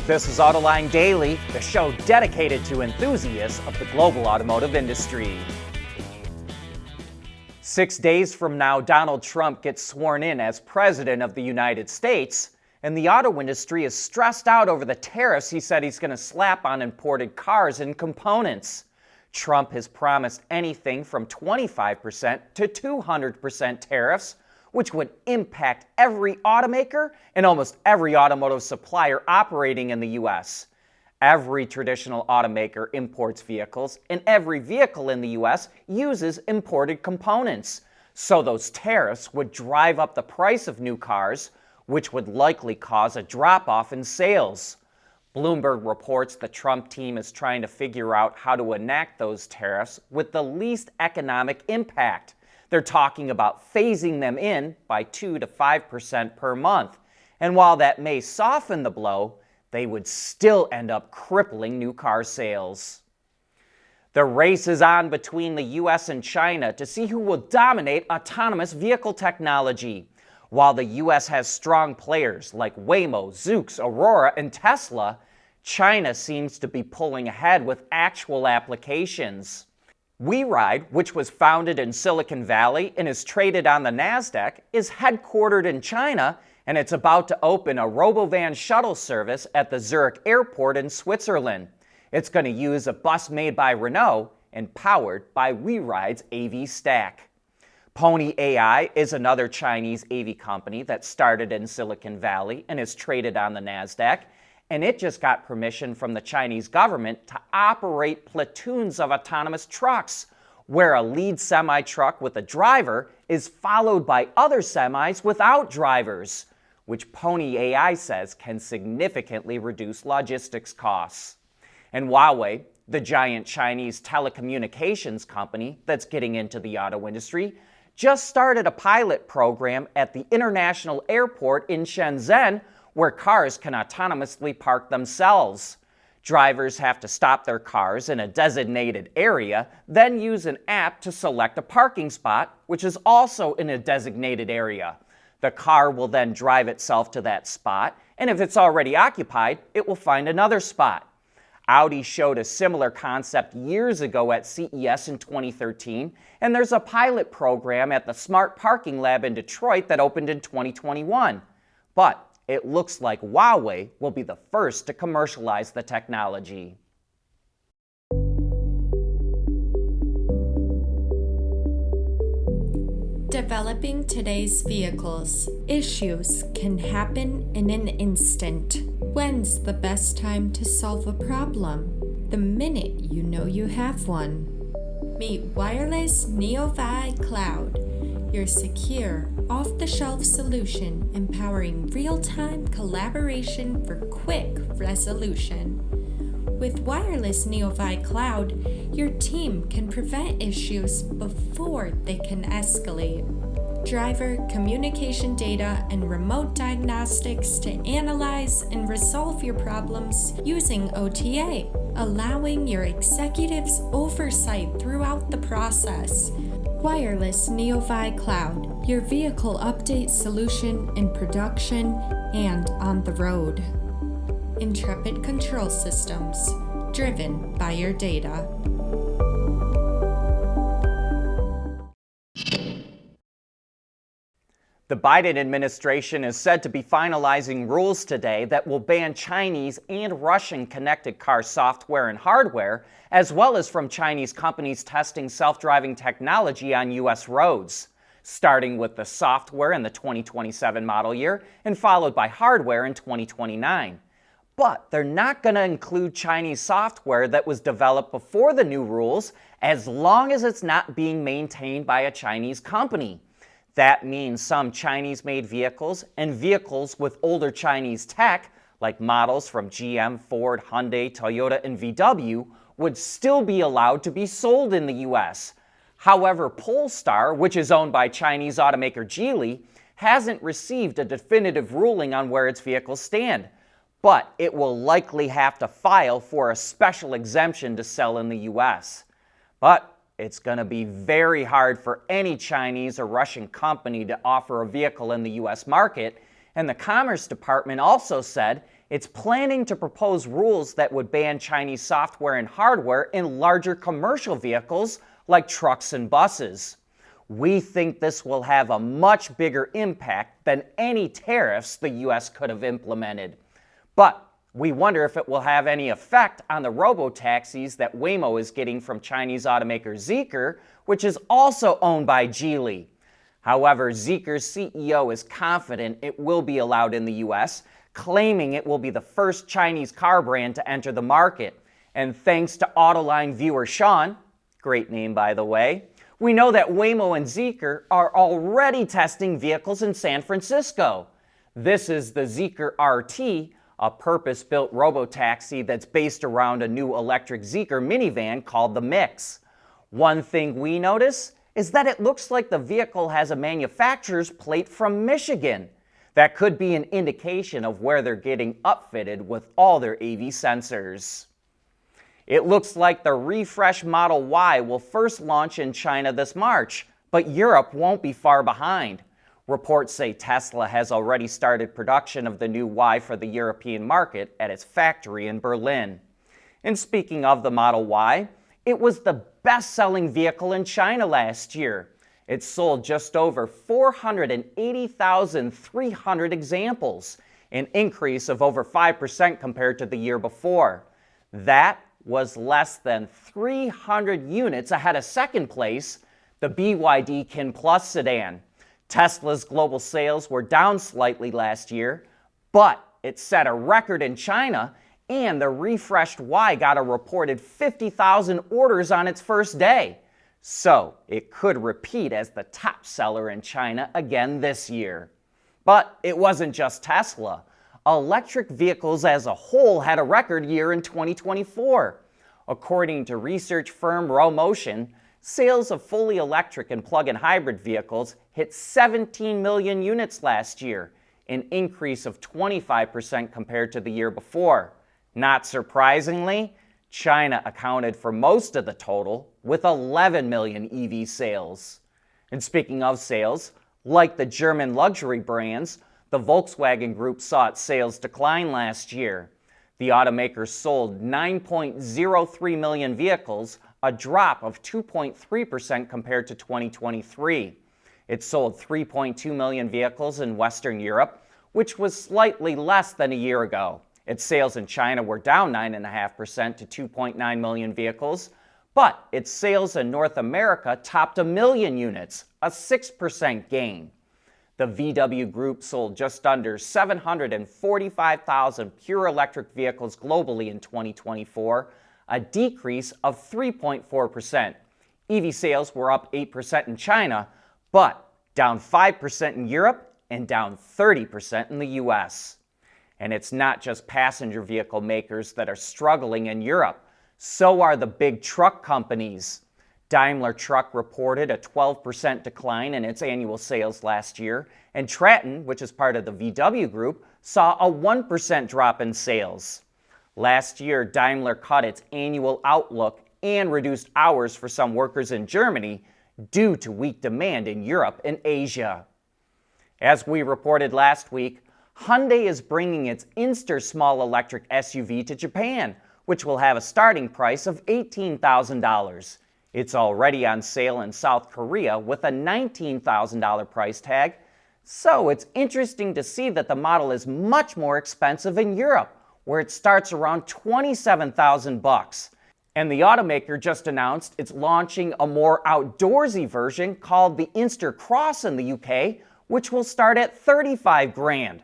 This is Autoline Daily, the show dedicated to enthusiasts of the global automotive industry. 6 days from now, Donald Trump gets sworn in as President of the United States, and the auto industry is stressed out over the tariffs he said he's going to slap on imported cars and components. Trump has promised anything from 25% to 200% tariffs, which would impact every automaker and almost every automotive supplier operating in the U.S. Every traditional automaker imports vehicles, and every vehicle in the U.S. uses imported components. So those tariffs would drive up the price of new cars, which would likely cause a drop-off in sales. Bloomberg reports the Trump team is trying to figure out how to enact those tariffs with the least economic impact. They're talking about phasing them in by 2 to 5% per month. And while that may soften the blow, they would still end up crippling new car sales. The race is on between the US and China to see who will dominate autonomous vehicle technology. While the US has strong players like Waymo, Zoox, Aurora, and Tesla, China seems to be pulling ahead with actual applications. WeRide, which was founded in Silicon Valley and is traded on the NASDAQ, is headquartered in China, and it's about to open a Robo-Shuttle service at the Zurich airport in Switzerland. It's going to use a bus made by Renault and powered by WeRide's AV stack. Pony.ai is another Chinese AV company that started in Silicon Valley and is traded on the NASDAQ, and it just got permission from the Chinese government to operate platoons of autonomous trucks, where a lead semi-truck with a driver is followed by other semis without drivers, which Pony.ai says can significantly reduce logistics costs. And Huawei, the giant Chinese telecommunications company that's getting into the auto industry, just started a pilot program at the international airport in Shenzhen where cars can autonomously park themselves. Drivers have to stop their cars in a designated area, then use an app to select a parking spot, which is also in a designated area. The car will then drive itself to that spot, and if it's already occupied, it will find another spot. Audi showed a similar concept years ago at CES in 2013, and there's a pilot program at the Smart Parking Lab in Detroit that opened in 2021. But it looks like Huawei will be the first to commercialize the technology. Developing today's vehicles. Issues can happen in an instant. When's the best time to solve a problem? The minute you know you have one. Meet Wireless NeoVi Cloud, your secure, off-the-shelf solution empowering real-time collaboration for quick resolution. With Wireless NeoVi Cloud, your team can prevent issues before they can escalate. Driver communication data and remote diagnostics to analyze and resolve your problems using OTA, allowing your executives oversight throughout the process. Wireless NeoVi Cloud, your vehicle update solution in production and on the road. Intrepid Control Systems, driven by your data. The Biden administration is said to be finalizing rules today that will ban Chinese and Russian connected car software and hardware, as well as from Chinese companies testing self-driving technology on U.S. roads, starting with the software in the 2027 model year and followed by hardware in 2029. But they're not going to include Chinese software that was developed before the new rules, as long as it's not being maintained by a Chinese company. That means some Chinese-made vehicles and vehicles with older Chinese tech, like models from GM, Ford, Hyundai, Toyota, and VW, would still be allowed to be sold in the U.S. However, Polestar, which is owned by Chinese automaker Geely, hasn't received a definitive ruling on where its vehicles stand, but it will likely have to file for a special exemption to sell in the U.S. But it's going to be very hard for any Chinese or Russian company to offer a vehicle in the U.S. market, and the Commerce Department also said it's planning to propose rules that would ban Chinese software and hardware in larger commercial vehicles like trucks and buses. We think this will have a much bigger impact than any tariffs the US could have implemented. But we wonder if it will have any effect on the robo-taxis that Waymo is getting from Chinese automaker Zeekr, which is also owned by Geely. However, Zeekr's CEO is confident it will be allowed in the US, claiming it will be the first Chinese car brand to enter the market. And thanks to Autoline viewer Sean, great name by the way, we know that Waymo and Zeekr are already testing vehicles in San Francisco. This is the Zeekr RT, a purpose-built robo-taxi that's based around a new electric Zeekr minivan called the Mix. One thing we notice is that it looks like the vehicle has a manufacturer's plate from Michigan. That could be an indication of where they're getting upfitted with all their AV sensors. It looks like the refreshed Model Y will first launch in China this March, but Europe won't be far behind. Reports say Tesla has already started production of the new Y for the European market at its factory in Berlin. And speaking of the Model Y, it was the best-selling vehicle in China last year. It sold just over 480,300 examples, an increase of over 5% compared to the year before. That was less than 300 units ahead of second place, the BYD Kin Plus sedan. Tesla's global sales were down slightly last year, but it set a record in China, and the refreshed Y got a reported 50,000 orders on its first day. So it could repeat as the top seller in China again this year. But it wasn't just Tesla. Electric vehicles as a whole had a record year in 2024. According to research firm Romotion, sales of fully electric and plug-in hybrid vehicles hit 17 million units last year, an increase of 25% compared to the year before. Not surprisingly, China accounted for most of the total with 11 million EV sales. And speaking of sales, like the German luxury brands, the Volkswagen Group saw its sales decline last year. The automaker sold 9.03 million vehicles, a drop of 2.3% compared to 2023. It sold 3.2 million vehicles in Western Europe, which was slightly less than a year ago. Its sales in China were down 9.5% to 2.9 million vehicles, but its sales in North America topped 1 million units, a 6% gain. The VW Group sold just under 745,000 pure electric vehicles globally in 2024, a decrease of 3.4%. EV sales were up 8% in China, but down 5% in Europe and down 30% in the US. And it's not just passenger vehicle makers that are struggling in Europe. So are the big truck companies. Daimler Truck reported a 12% decline in its annual sales last year, and Traton, which is part of the VW Group, saw a 1% drop in sales. Last year, Daimler cut its annual outlook and reduced hours for some workers in Germany due to weak demand in Europe and Asia. As we reported last week, Hyundai is bringing its Inster small electric SUV to Japan, which will have a starting price of $18,000. It's already on sale in South Korea with a $19,000 price tag, so it's interesting to see that the model is much more expensive in Europe, where it starts around $27,000. And the automaker just announced it's launching a more outdoorsy version called the Inster Cross in the UK, which will start at $35,000.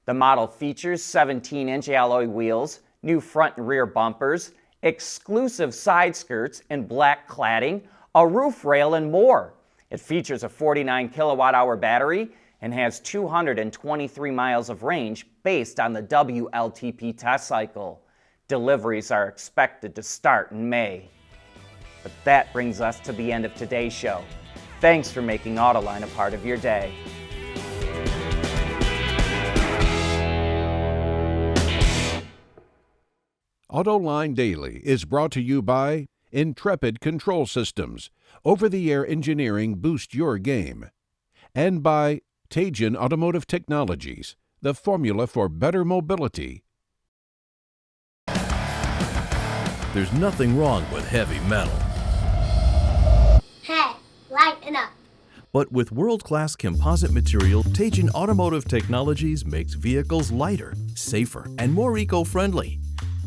The model features 17-inch alloy wheels, new front and rear bumpers, exclusive side skirts and black cladding, a roof rail, and more. It features a 49 kilowatt-hour battery and has 223 miles of range based on the WLTP test cycle. Deliveries are expected to start in May. But that brings us to the end of today's show. Thanks for making Autoline a part of your day. Autoline Daily is brought to you by Intrepid Control Systems. Over-the-air engineering boost your game. And by Teijin Automotive Technologies, the formula for better mobility. There's nothing wrong with heavy metal. Hey, lighten up. But with world-class composite material, Teijin Automotive Technologies makes vehicles lighter, safer, and more eco-friendly.